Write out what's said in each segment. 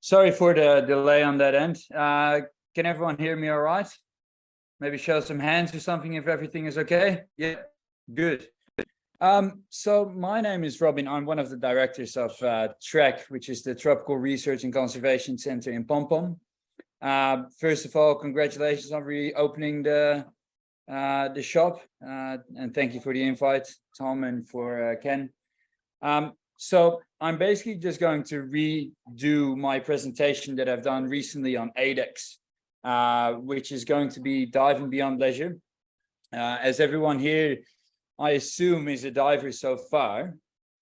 Sorry for the delay on that end. Can everyone hear me all right? Maybe show some hands or something if everything is okay. Yeah, good. So my name is Robin. I'm one of the directors of TRACC, which is the Tropical Research and Conservation Center in Pompom. First of all, congratulations on reopening the shop, and thank you for the invite, Tom, and for Ken. So I'm basically just going to redo my presentation that I've done recently on ADEX, which is going to be diving beyond leisure. As everyone here, I assume, is a diver so far.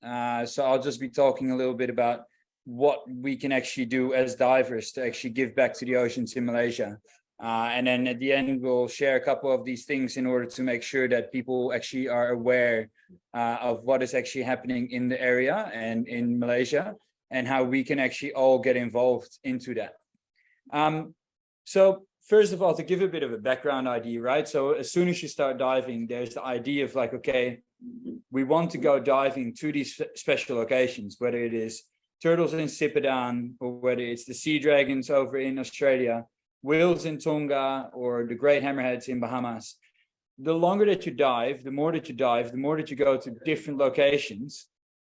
So I'll just be talking a little bit about what we can actually do as divers to actually give back to the oceans in Malaysia. And then at the end, we'll share a couple of these things in order to make sure that people actually are aware of what is actually happening in the area and in Malaysia, and how we can actually all get involved into that. So first of all, to give a bit of a background idea, right? So as soon as you start diving, there's the idea of like, okay, we want to go diving to these special locations, whether it is turtles in Sipadan, or whether it's the sea dragons over in Australia, whales in Tonga, or the great hammerheads in Bahamas. The longer that you dive, the more that you dive, the more that you go to different locations,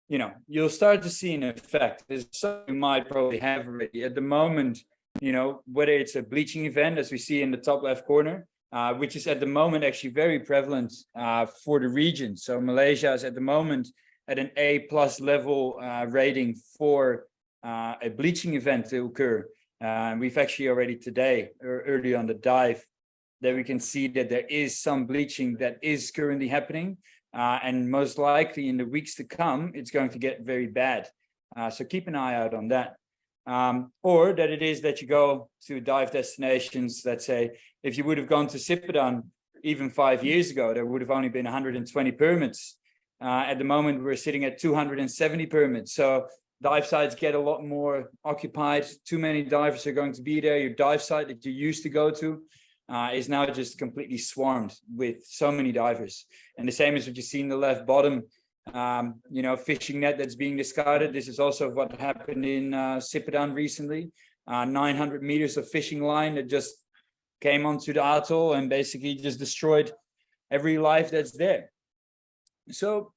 you know, you'll start to see an effect. There's something you might probably have already at the moment, you know, whether it's a bleaching event, as we see in the top left corner, which is at the moment actually very prevalent for the region. So Malaysia is at the moment at an A+ level rating for a bleaching event to occur. We've actually already today, or early on the dive, that we can see that there is some bleaching that is currently happening. And most likely in the weeks to come, it's going to get very bad. So keep an eye out on that. Or that it is that you go to dive destinations. Let's say if you would have gone to Sipadan even 5 years ago, there would have only been 120 permits. At the moment, we're sitting at 270 permits. So dive sites get a lot more occupied. Too many divers are going to be there. Your dive site that you used to go to is now just completely swarmed with so many divers. And the same as what you see in the left bottom, you know, fishing net that's being discarded. This is also what happened in Sipadan recently. 900 meters of fishing line that just came onto the atoll and basically just destroyed every life that's there. So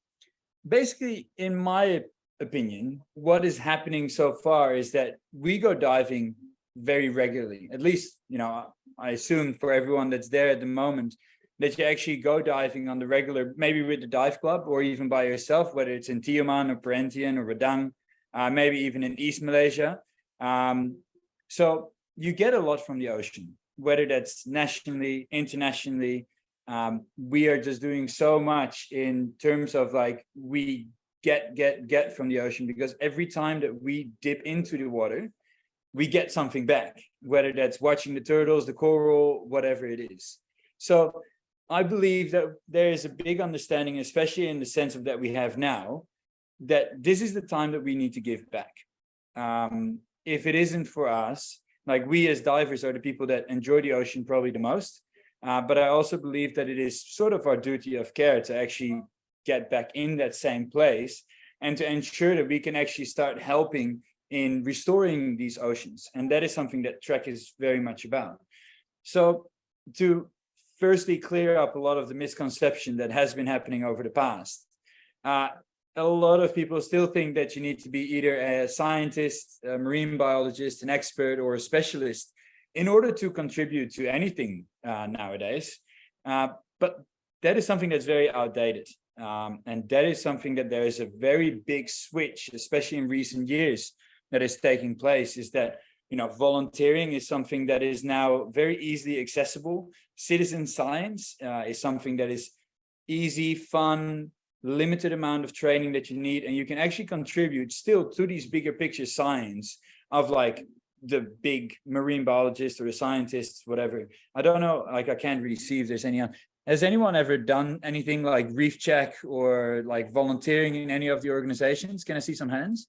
basically, in my opinion, what is happening so far is that we go diving very regularly. At least, you know, I assume for everyone that's there at the moment, that you actually go diving on the regular, maybe with the dive club or even by yourself, whether it's in Tioman or Perhentian or Redang, maybe even in East Malaysia. So you get a lot from the ocean, whether that's nationally, internationally. We are just doing so much in terms of like we get from the ocean, because every time that we dip into the water, we get something back, whether that's watching the turtles, the coral, whatever it is. So I believe that there is a big understanding, especially in the sense of that we have now, that this is the time that we need to give back. If it isn't for us, like we as divers are the people that enjoy the ocean probably the most. But I also believe that it is sort of our duty of care to actually get back in that same place and to ensure that we can actually start helping in restoring these oceans. And that is something that TRACC is very much about. So to firstly clear up a lot of the misconception that has been happening over the past, a lot of people still think that you need to be either a scientist, a marine biologist, an expert, or a specialist in order to contribute to anything nowadays. But that is something that's very outdated. And that is something that there is a very big switch, especially in recent years, that is taking place, is that, you know, volunteering is something that is now very easily accessible. Citizen science is something that is easy, fun, limited amount of training that you need, and you can actually contribute still to these bigger picture science of like the big marine biologists or the scientists, whatever. I don't know, like I can't really see if there's any. Has anyone ever done anything like reef check or like volunteering in any of the organizations? Can I see some hands?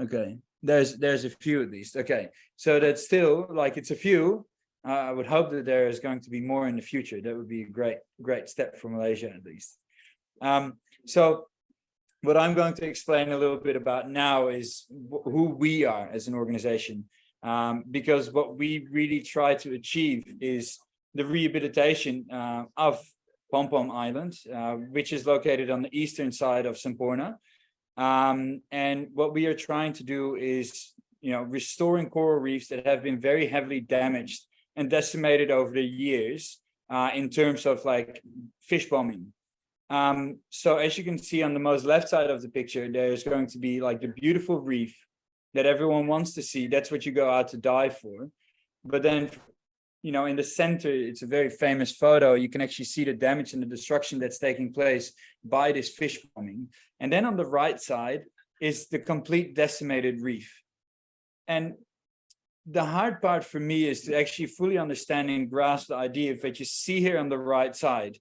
Okay, there's a few at least. Okay, so that's still like it's a few. I would hope that there is going to be more in the future. That would be a great step for Malaysia at least. So what I'm going to explain a little bit about now is who we are as an organization, because what we really try to achieve is the rehabilitation of Pom Pom Island, which is located on the eastern side of Semporna. And what we are trying to do is, restoring coral reefs that have been very heavily damaged and decimated over the years in terms of like fish bombing. So as you can see on the most left side of the picture, there's going to be like the beautiful reef that everyone wants to see. That's what you go out to dive for. But then, in the center, it's a very famous photo. You can actually see the damage and the destruction that's taking place by this fish bombing. And then on the right side is the complete decimated reef. And the hard part for me is to actually fully understand and grasp the idea of what you see here on the right side.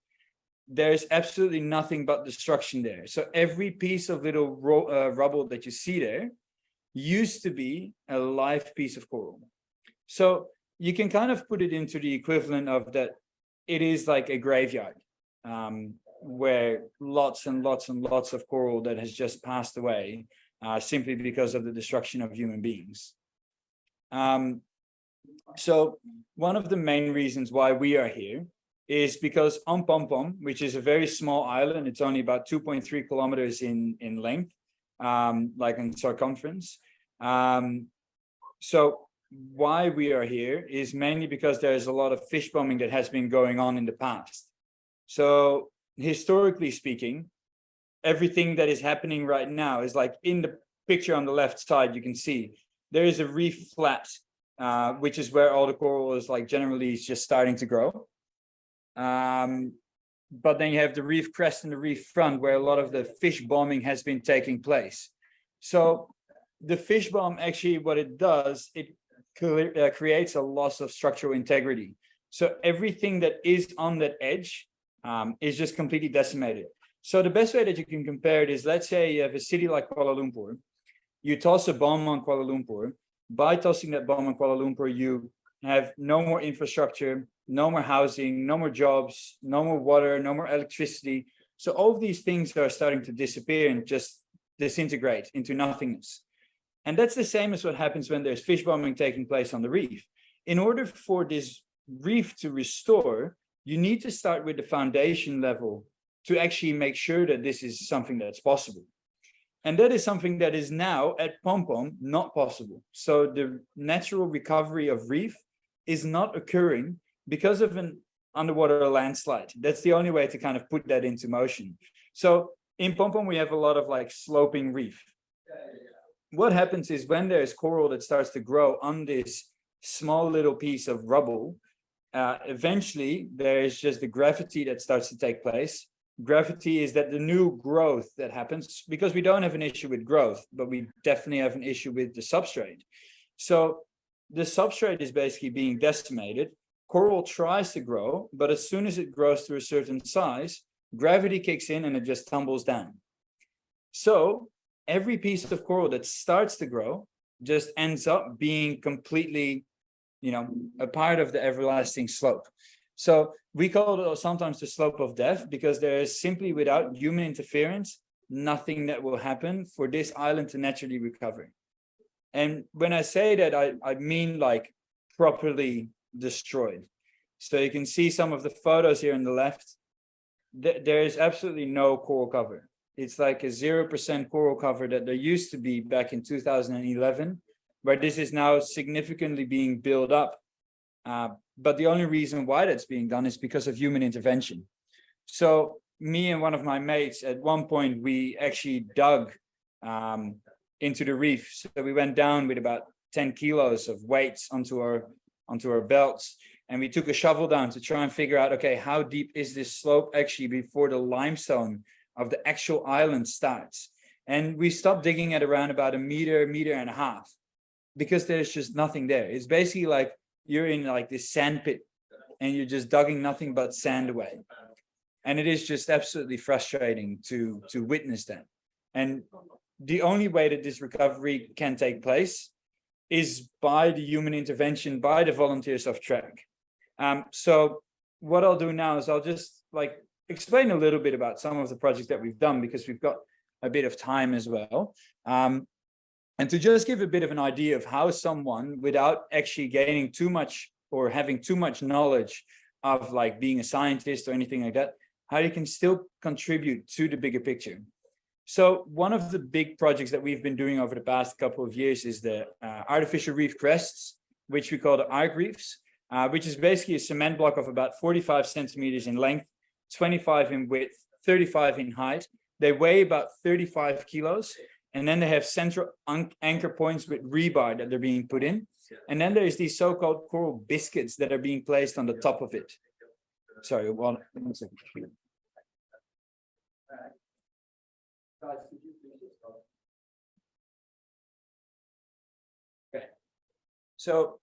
There's absolutely nothing but destruction there. So every piece of little rubble that you see there used to be a live piece of coral. So you can kind of put it into the equivalent of that. It is like a graveyard where lots and lots and lots of coral that has just passed away simply because of the destruction of human beings. So one of the main reasons why we are here is because on Pom Pom, which is a very small island, it's only about 2.3 kilometers in length, like in circumference. So why we are here is mainly because there's a lot of fish bombing that has been going on in the past. So historically speaking, everything that is happening right now is like in the picture on the left side, you can see there is a reef flat, which is where all the coral is like generally just starting to grow. But then you have the reef crest and the reef front where a lot of the fish bombing has been taking place. So the fish bomb, actually what it does, it creates a loss of structural integrity. So everything that is on that edge is just completely decimated. So the best way that you can compare it is, let's say you have a city like Kuala Lumpur, you toss a bomb on Kuala Lumpur. By tossing that bomb on Kuala Lumpur, you have no more infrastructure, no more housing, no more jobs, no more water, no more electricity. So all of these things are starting to disappear and just disintegrate into nothingness. And that's the same as what happens when there's fish bombing taking place on the reef. In order for this reef to restore, you need to start with the foundation level to actually make sure that this is something that's possible. And that is something that is now at Pom Pom not possible. So the natural recovery of reef is not occurring because of an underwater landslide. That's the only way to kind of put that into motion. So in Pom Pom, we have a lot of like sloping reef. What happens is when there's coral that starts to grow on this small little piece of rubble, eventually there's just the gravity that starts to take place. Gravity is that the new growth that happens, because we don't have an issue with growth, but we definitely have an issue with the substrate. So the substrate is basically being decimated. Coral tries to grow, but as soon as it grows to a certain size, gravity kicks in and it just tumbles down. So every piece of coral that starts to grow just ends up being completely, a part of the everlasting slope. So we call it sometimes the slope of death, because there is simply, without human interference, nothing that will happen for this island to naturally recover. And when I say that, I mean like properly destroyed. So you can see some of the photos here on the left. There is absolutely no coral cover. It's like a 0% coral cover that there used to be back in 2011, where this is now significantly being built up. But the only reason why that's being done is because of human intervention. So me and one of my mates, at one point, we actually dug into the reef. So we went down with about 10 kilos of weights onto our belts. And we took a shovel down to try and figure out, okay, how deep is this slope actually before the limestone of the actual island starts? And we stopped digging at around about a meter and a half, because there's just nothing there. It's basically like you're in like this sand pit and you're just digging nothing but sand away. And it is just absolutely frustrating to witness that. And the only way that this recovery can take place is by the human intervention, by the volunteers of TRACC. So what I'll do now is I'll just like explain a little bit about some of the projects that we've done, because we've got a bit of time as well. And to just give a bit of an idea of how someone, without actually gaining too much or having too much knowledge of like being a scientist or anything like that, how you can still contribute to the bigger picture. So one of the big projects that we've been doing over the past couple of years is the artificial reef crests, which we call the arc reefs, which is basically a cement block of about 45 centimeters in length, 25 in width, 35 in height. They weigh about 35 kilos. And then they have central anchor points with rebar that they're being put in. And then there's these so-called coral biscuits that are being placed on the top of it. Sorry, one second. Okay. So,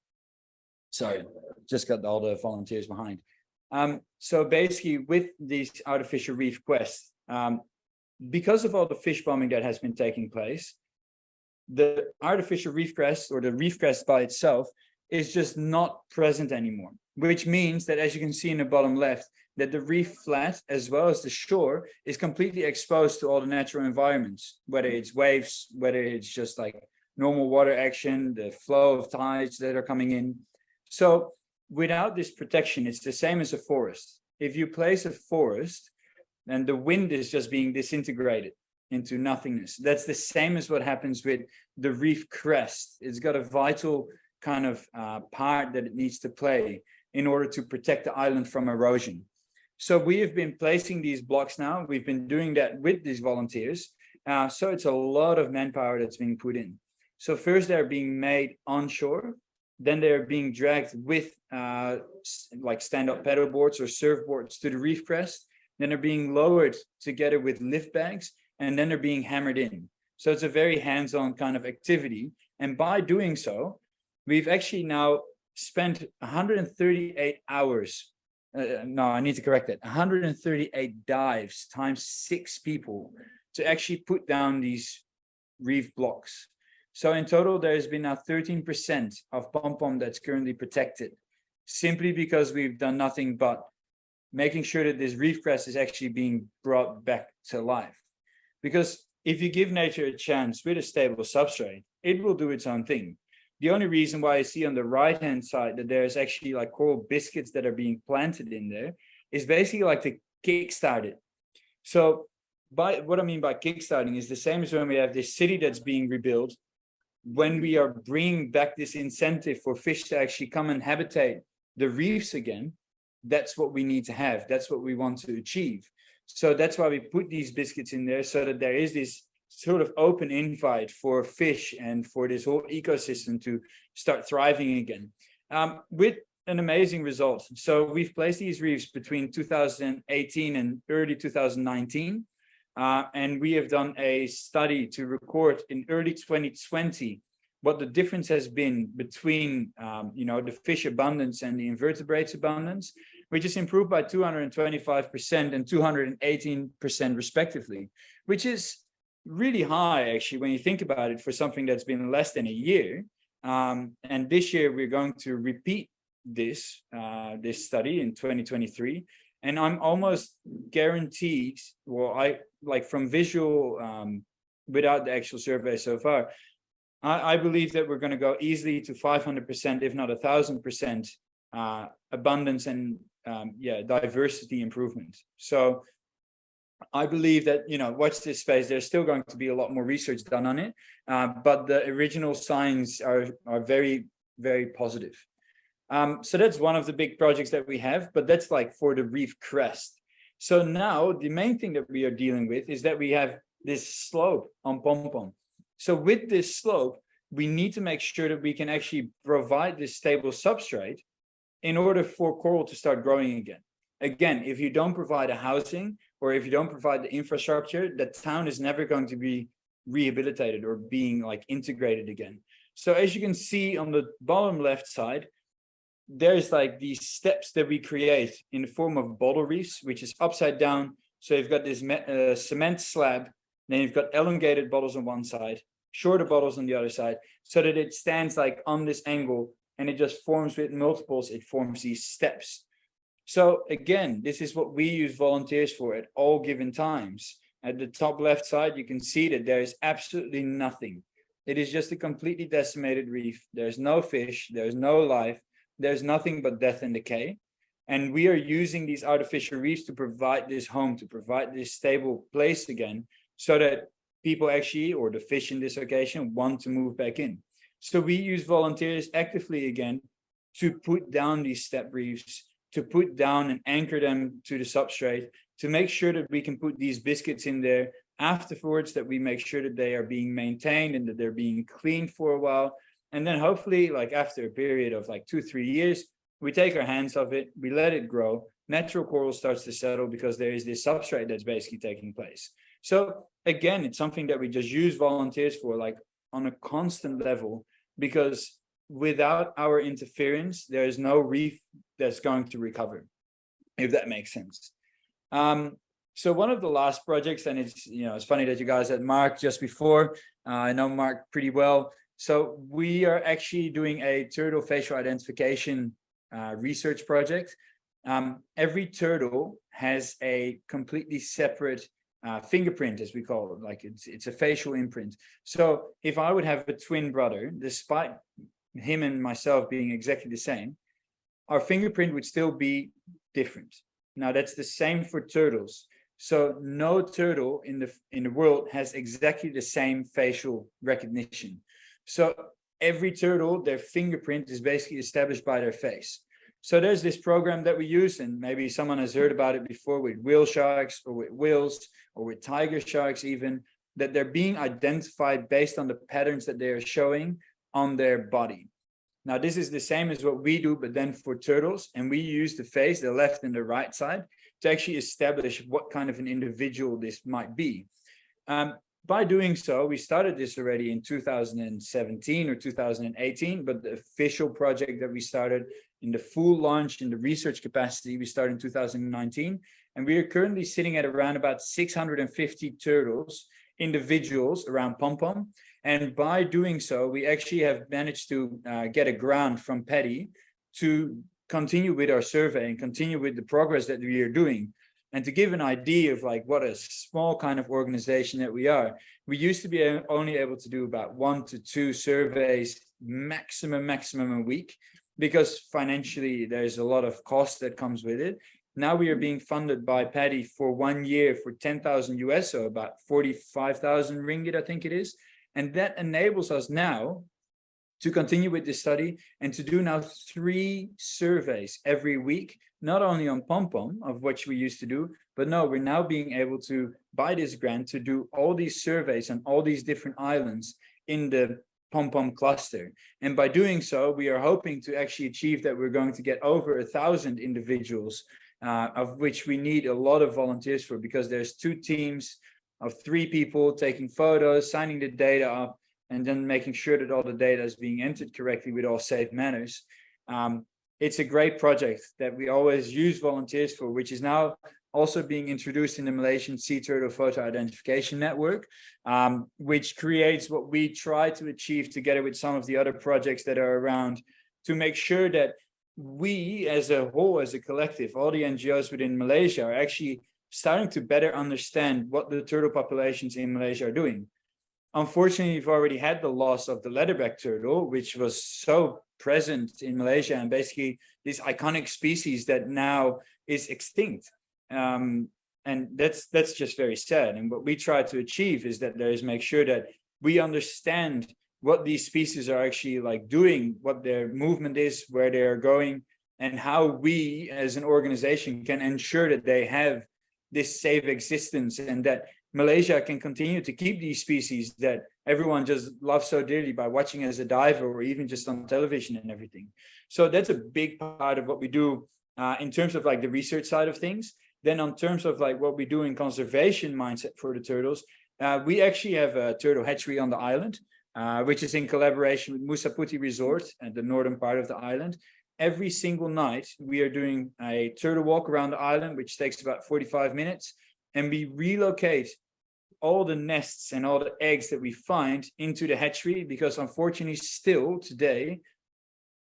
sorry, just got all the volunteers behind. So basically with these artificial reef quests, because of all the fish bombing that has been taking place, the artificial reef crest or the reef crest by itself is just not present anymore, which means that, as you can see in the bottom left, that the reef flat as well as the shore is completely exposed to all the natural environments, whether it's waves, whether it's just like normal water action, the flow of tides that are coming in. So without this protection, it's the same as a forest. If you place a forest, and the wind is just being disintegrated into nothingness. That's the same as what happens with the reef crest. It's got a vital kind of part that it needs to play in order to protect the island from erosion. So we have been placing these blocks now. We've been doing that with these volunteers. So it's a lot of manpower that's being put in. So first they're being made onshore, then they're being dragged with like stand-up paddle boards or surfboards to the reef crest. Then they're being lowered together with lift bags, and then they're being hammered in. So it's a very hands-on kind of activity. And by doing so, we've actually now spent 138 hours. No, I need to correct that. 138 dives times 6 people to actually put down these reef blocks. So in total, there's been now 13% of pom-pom that's currently protected, simply because we've done nothing but making sure that this reef crest is actually being brought back to life. Because if you give nature a chance with a stable substrate, it will do its own thing. The only reason why I see on the right-hand side that there's actually like coral biscuits that are being planted in there is basically like to kickstart it. So by what I mean by kickstarting is the same as when we have this city that's being rebuilt, when we are bringing back this incentive for fish to actually come and habitate the reefs again. That's what we need to have. That's what we want to achieve. So that's why we put these biscuits in there, so that there is this sort of open invite for fish and for this whole ecosystem to start thriving again, with an amazing result. So we've placed these reefs between 2018 and early 2019. And we have done a study to record in early 2020 what the difference has been between the fish abundance and the invertebrates abundance, which is improved by 225% and 218% respectively, which is really high actually when you think about it for something that's been less than a year. And this year we're going to repeat this study in 2023. And I'm almost guaranteed, well, I like from visual, without the actual survey so far, I believe that we're going to go easily to 500%, if not 1,000%, abundance and diversity improvement. So I believe that, watch this space. There's still going to be a lot more research done on it, but the original signs are very, very positive. So that's one of the big projects that we have, but that's like for the reef crest. So now the main thing that we are dealing with is that we have this slope on pom-pom. So with this slope, we need to make sure that we can actually provide this stable substrate in order for coral to start growing again. Again, if you don't provide a housing or if you don't provide the infrastructure, the town is never going to be rehabilitated or being like integrated again. So as you can see on the bottom left side, there's like these steps that we create in the form of bottle reefs, which is upside down. So you've got this cement slab, then you've got elongated bottles on one side, shorter bottles on the other side, so that it stands like on this angle and it just forms with multiples, it forms these steps. So again, this is what we use volunteers for at all given times. at the top left side, you can see that there is absolutely nothing. It is just a completely decimated reef. There's no fish, there's no life, there's nothing but death and decay. And we are using these artificial reefs to provide this home, to provide this stable place again, so that people actually, or the fish in this occasion, want to move back in. So we use volunteers actively again to put down these step reefs, to put down and anchor them to the substrate, to make sure that we can put these biscuits in there afterwards, that we make sure that they are being maintained and that they're being cleaned for a while. And then hopefully, like after a period of like 2-3 years, we take our hands off it, we let it grow, natural coral starts to settle because there is this substrate that's basically taking place. So again, it's something that we just use volunteers for, like on a constant level, because without our interference, there is no reef that's going to recover, if that makes sense. So one of the last projects, and it's funny that you guys had Mark just before. I know Mark pretty well. So we are actually doing a turtle facial identification research project. Every turtle has a completely separate fingerprint, as we call it, like it's a facial imprint. So if I would have a twin brother, despite him and myself being exactly the same, our fingerprint would still be different. Now that's the same for turtles. So no turtle in the world has exactly the same facial recognition. So every turtle, their fingerprint is basically established by their face. So there's this program that we use, and maybe someone has heard about it before, with whale sharks or with whales or with tiger sharks even, that they're being identified based on the patterns that they are showing on their body. Now, this is the same as what we do, but then for turtles, and we use the face, the left and the right side, to actually establish what kind of an individual this might be. By doing so, we started this already in 2017 or 2018, but the official project that we started in the full launch in the research capacity, we started in 2019. And we are currently sitting at around about 650 turtles, individuals around Pom-Pom. And by doing so, we actually have managed to get a grant from Paddy to continue with our survey and continue with the progress that we are doing. And to give an idea of like what a small kind of organization that we are, we used to be only able to do about 1 to 2 surveys, maximum a week, because financially there's a lot of cost that comes with it. Now we are being funded by Paddy for 1 year for 10,000 US, so about 45,000 ringgit, I think it is. And that enables us now to continue with this study and to do now 3 surveys every week, not only on Pom-Pom, of which we used to do, but no, we're now being able to, by this grant, to do all these surveys on all these different islands in the Pom-Pom cluster. And by doing so, we are hoping to actually achieve that we're going to get over 1,000 individuals, of which we need a lot of volunteers for, because there's 2 teams of 3 people taking photos, signing the data up, and then making sure that all the data is being entered correctly with all safe manners. It's a great project that we always use volunteers for, which is now also being introduced in the Malaysian Sea Turtle Photo Identification Network, which creates what we try to achieve together with some of the other projects that are around, to make sure that we as a whole, as a collective, all the NGOs within Malaysia are actually starting to better understand what the turtle populations in Malaysia are doing. Unfortunately, we've already had the loss of the leatherback turtle, which was so present in Malaysia, and basically this iconic species that now is extinct. And that's just very sad. And what we try to achieve is that there is make sure that we understand what these species are actually like doing, what their movement is, where they are going, and how we as an organization can ensure that they have this safe existence, and that Malaysia can continue to keep these species that everyone just loves so dearly by watching as a diver or even just on television and everything. So that's a big part of what we do in terms of like the research side of things. Then on terms of like what we do in conservation mindset for the turtles, we actually have a turtle hatchery on the island, which is in collaboration with Musa Putih Resort at the northern part of the island. Every single night, we are doing a turtle walk around the island, which takes about 45 minutes. And we relocate all the nests and all the eggs that we find into the hatchery, because unfortunately still today,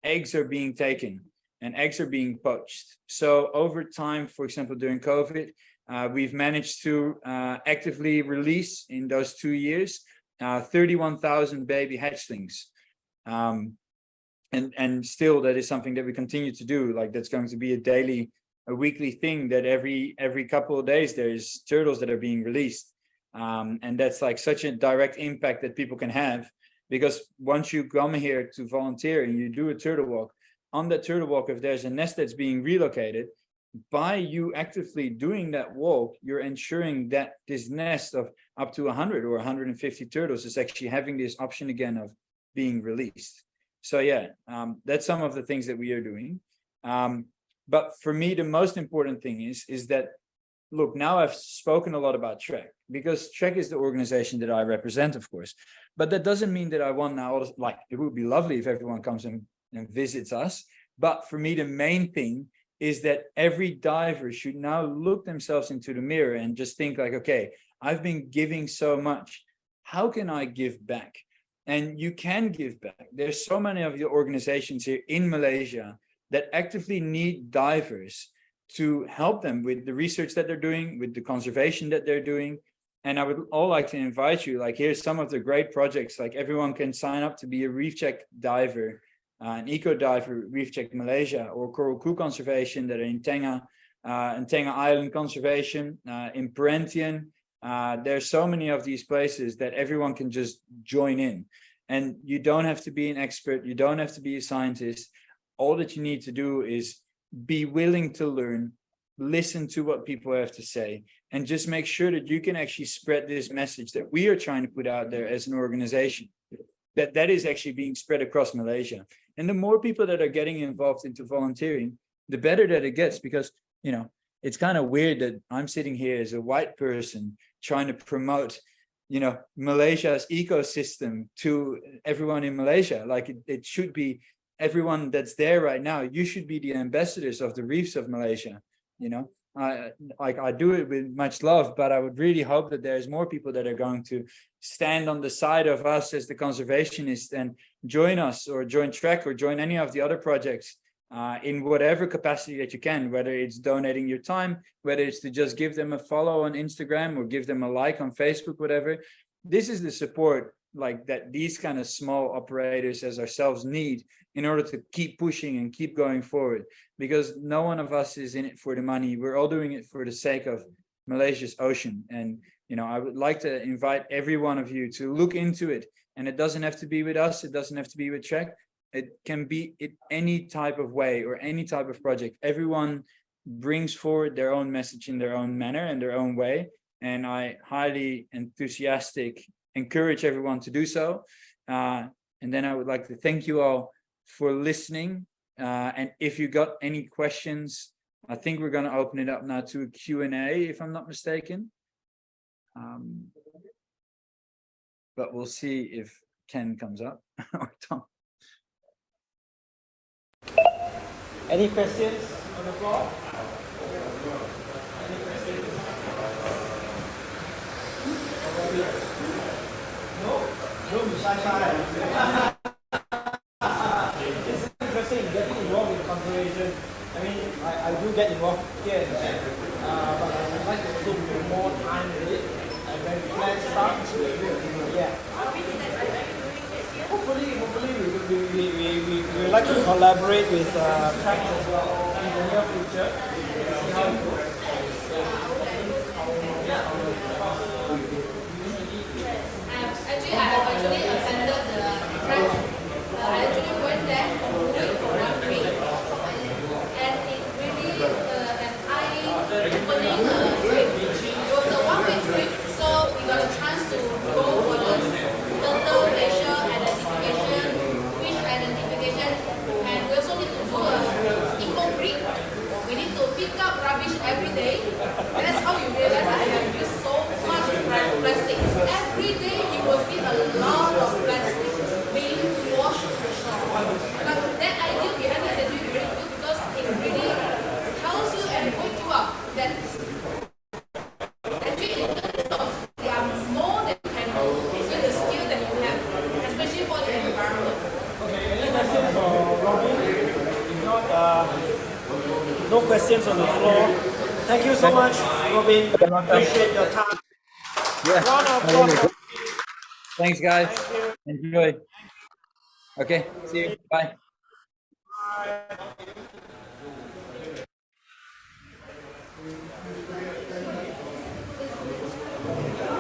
eggs are being taken and eggs are being poached. So over time, for example, during COVID, we've managed to actively release in those 2 years 31,000 baby hatchlings. And still that is something that we continue to do. Like that's going to be a weekly thing, that every couple of days there's turtles that are being released. And that's like such a direct impact that people can have, because once you come here to volunteer and you do a turtle walk, on that turtle walk, if there's a nest that's being relocated, by you actively doing that walk, you're ensuring that this nest of up to 100 or 150 turtles is actually having this option again of being released. So yeah, that's some of the things that we are doing. But for me, the most important thing is that, look, now I've spoken a lot about TRACC, because TRACC is the organization that I represent, of course. But that doesn't mean that I want now, like, it would be lovely if everyone comes and visits us. But for me, the main thing is that every diver should now look themselves into the mirror and just think like, okay, I've been giving so much. How can I give back? And you can give back. There's so many of the organizations here in Malaysia that actively need divers to help them with the research that they're doing, with the conservation that they're doing. And I would all like to invite you, like, here's some of the great projects. Like, everyone can sign up to be a reef check diver, an eco diver, Reef Check Malaysia, or Coral Crew Conservation that are in Tenga Island Conservation, in Perhentian. There's so many of these places that everyone can just join in, and you don't have to be an expert. You don't have to be a scientist. All that you need to do is be willing to learn, listen to what people have to say, and just make sure that you can actually spread this message that we are trying to put out there as an organization, that is actually being spread across Malaysia. And the more people that are getting involved into volunteering, the better that it gets, because, you know, it's kind of weird that I'm sitting here as a white person trying to promote, you know, Malaysia's ecosystem to everyone in Malaysia. Like, it should be everyone that's there right now. You should be the ambassadors of the reefs of Malaysia. You know, I do it with much love, but I would really hope that there's more people that are going to stand on the side of us as the conservationists and join us, or join TRACC, or join any of the other projects in whatever capacity that you can, whether it's donating your time, whether it's to just give them a follow on Instagram or give them a like on Facebook, whatever. This is the support like that these kind of small operators as ourselves need in order to keep pushing and keep going forward, because no one of us is in it for the money. We're all doing it for the sake of Malaysia's ocean. And, you know, I would like to invite every one of you to look into it. And it doesn't have to be with us. It doesn't have to be with TRACC. It can be in any type of way or any type of project. Everyone brings forward their own message in their own manner and their own way. And I highly encourage everyone to do so. And then I would like to thank you all for listening. And if you got any questions, I think we're going to open it up now to a Q&A, if I'm not mistaken. But we'll see if Ken comes up or Tom. Any questions on the floor? Any questions? No? Don't be shy. It's interesting getting involved in conservation. I mean, I do get involved here and there, but I would like to put more time with it. And when plans start, yeah. Hopefully we would like to collaborate with TRACC as well in the near future. See how it goes. Actually, I have attended the TRACC. I actually went there for 1 week, and it really an eye-opening trip. It was a 1 week trip, so we got a chance to go for the turtle facial identification, fish identification, and we also need to do a eco-break. We need to pick up rubbish every day. That's how you realize that I have used so much plastic. Every day you will see a lot of plastic being washed to the shore. But that idea behind it is actually very good, because it really tells you and wakes you up that actually in terms of there are more that you can do with the skill that you have, especially for the environment. Okay, any questions for Robin? If not, no questions on the floor. Thank you so much. Robin. Appreciate your time. Yeah. Round of No worries. applause. Thanks, guys. Thank you. Enjoy. Okay. See you. Bye. Bye.